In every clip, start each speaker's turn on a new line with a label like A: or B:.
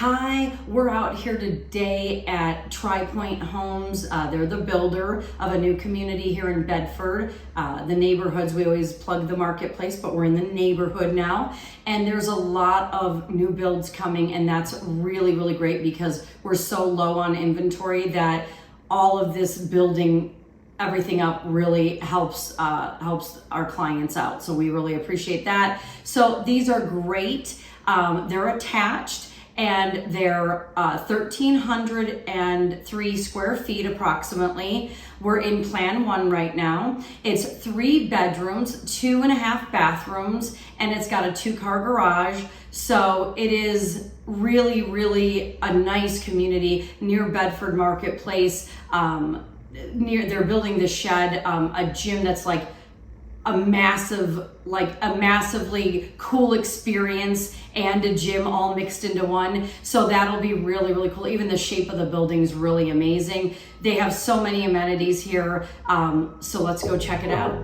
A: Hi, we're out here today at Tri-Pointe Homes. They're the builder of a new community here in Bedford. The neighborhoods, we always plug the marketplace, but we're in the neighborhood now. And there's a lot of new builds coming, and that's really, really great because we're so low on inventory that all of this building everything up really helps our clients out. So we really appreciate that. So these are great. They're attached. And they're 1,303 square feet approximately. We're in Plan 1 right now. It's 3 bedrooms, 2.5 bathrooms, and it's got a 2-car garage. So it is really, really a nice community near Bedford Marketplace. They're building the shed, a gym that's like a massively cool experience and a gym all mixed into one. So that'll be really, really cool. Even the shape of the building is really amazing. They have so many amenities here. So let's go check it out.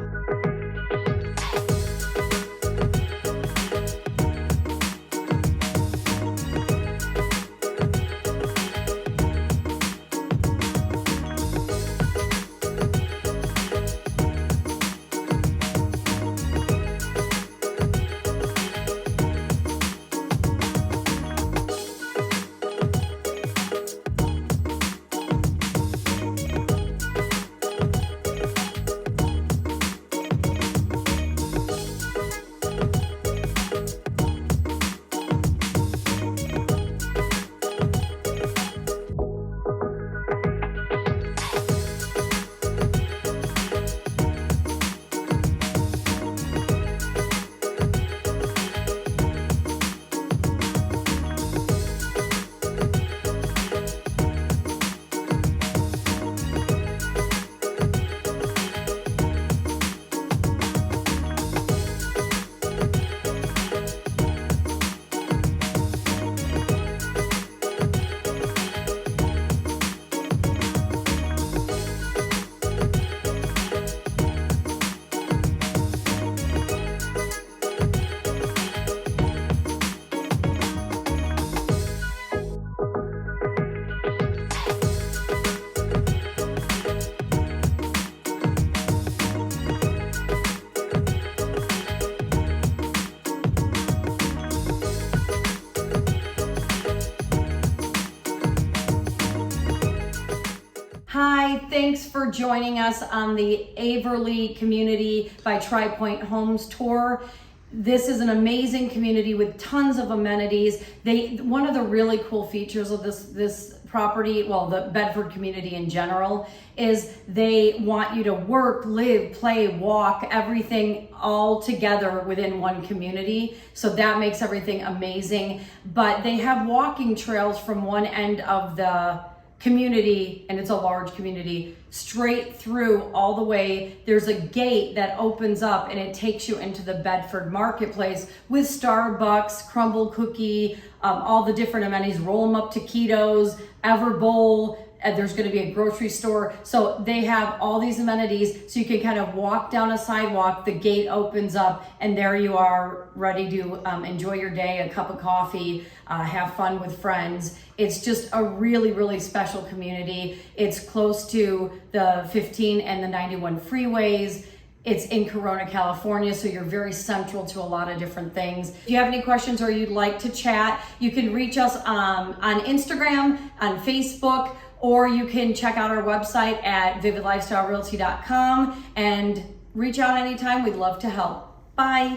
A: Hi, thanks for joining us on the Averly Community by Tri-Pointe Homes tour. This is an amazing community with tons of amenities. One of the really cool features of this property, well, the Bedford community in general, is they want you to work, live, play, walk, everything all together within one community. So that makes everything amazing. But they have walking trails from one end of the community, and it's a large community, straight through all the way. There's a gate that opens up and it takes you into the Bedford Marketplace with Starbucks, Crumble Cookie, all the different amenities, roll them up taquitos, Everbowl, and there's going to be a grocery store. So they have all these amenities, so you can kind of walk down a sidewalk, the gate opens up, and there you are ready to enjoy your day, a cup of coffee, have fun with friends. It's just a really, really special community. It's close to the 15 and the 91 freeways. It's in Corona, California, so you're very central to a lot of different things. If you have any questions or you'd like to chat, you can reach us on Instagram, on Facebook, or you can check out our website at vividlifestylerealty.com and reach out anytime. We'd love to help. Bye.